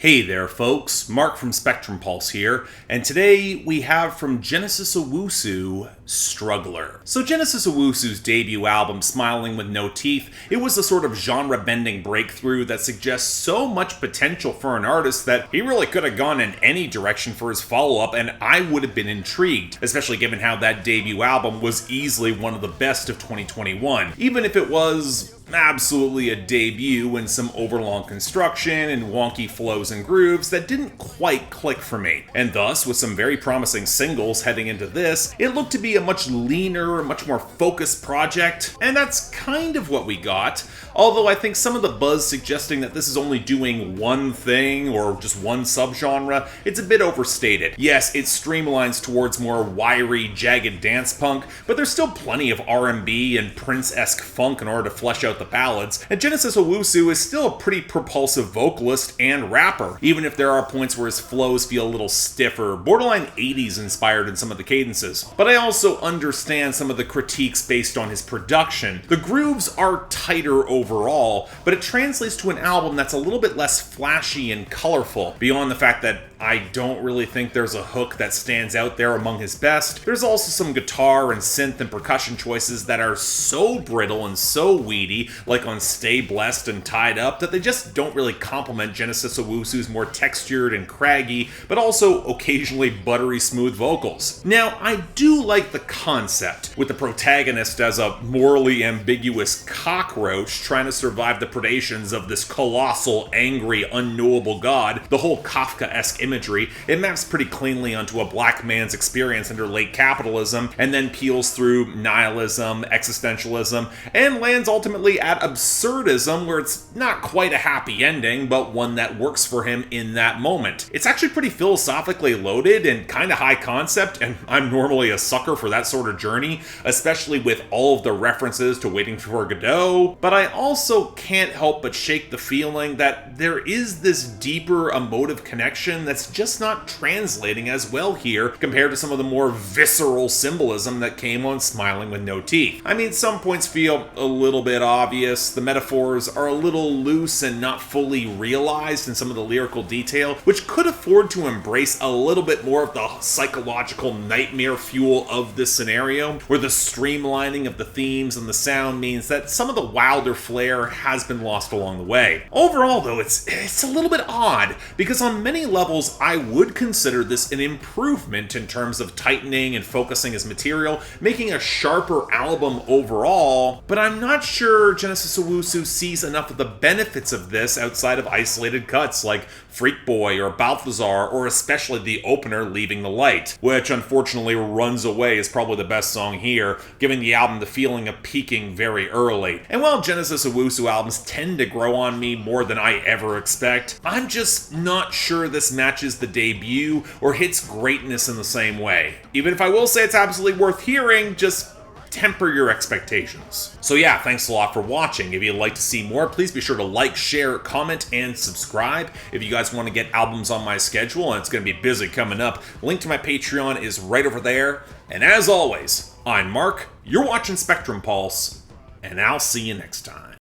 Hey there folks, Mark from Spectrum Pulse here, and today we have from Genesis Owusu, Struggler. So Genesis Owusu's debut album, Smiling with No Teeth, it was a sort of genre-bending breakthrough that suggests so much potential for an artist that he really could have gone in any direction for his follow-up, and I would have been intrigued, especially given how that debut album was easily one of the best of 2021, even if it was absolutely a debut in some overlong construction and wonky flows and grooves that didn't quite click for me. And thus, with some very promising singles heading into this, it looked to be a much leaner, much more focused project, and that's kind of what we got. Although I think some of the buzz suggesting that this is only doing one thing or just one subgenre, it's a bit overstated. Yes, it streamlines towards more wiry, jagged dance punk, but there's still plenty of R&B and Prince-esque funk in order to flesh out the ballads, and Genesis Owusu is still a pretty propulsive vocalist and rapper, even if there are points where his flows feel a little stiffer, borderline 80s inspired in some of the cadences. But I also understand some of the critiques based on his production. The grooves are tighter overall, but it translates to an album that's a little bit less flashy and colorful, beyond the fact that I don't really think there's a hook that stands out there among his best. There's also some guitar and synth and percussion choices that are so brittle and so weedy, like on Stay Blessed and Tied Up, that they just don't really complement Genesis Owusu's more textured and craggy, but also occasionally buttery smooth vocals. Now, I do like the concept, with the protagonist as a morally ambiguous cockroach trying to survive the predations of this colossal, angry, unknowable god. The whole Kafkaesque imagery, it maps pretty cleanly onto a black man's experience under late capitalism, and then peels through nihilism, existentialism, and lands ultimately at absurdism, where it's not quite a happy ending, but one that works for him in that moment. It's actually pretty philosophically loaded and kind of high concept, and I'm normally a sucker for that sort of journey, especially with all of the references to Waiting for Godot, but I also can't help but shake the feeling that there is this deeper emotive connection that's just not translating as well here compared to some of the more visceral symbolism that came on Smiling with No Teeth. I mean, some points feel a little bit obvious, the metaphors are a little loose and not fully realized in some of the lyrical detail, which could afford to embrace a little bit more of the psychological nightmare fuel of this scenario, where the streamlining of the themes and the sound means that some of the wilder flair has been lost along the way. Overall though, it's a little bit odd, because on many levels I would consider this an improvement in terms of tightening and focusing his material, making a sharper album overall, but I'm not sure Genesis Owusu sees enough of the benefits of this outside of isolated cuts like Freak Boy or Balthazar, or especially the opener, Leaving the Light, which unfortunately runs away is probably the best song here, giving the album the feeling of peaking very early. And while Genesis Owusu albums tend to grow on me more than I ever expect, I'm just not sure this matches the debut or hits greatness in the same way. Even if I will say it's absolutely worth hearing, just temper your expectations. So yeah, thanks a lot for watching. If you'd like to see more, please be sure to like, share, comment, and subscribe. If you guys want to get albums on my schedule, and it's going to be busy coming up, link to my Patreon is right over there. And as always, I'm Mark, you're watching Spectrum Pulse, and I'll see you next time.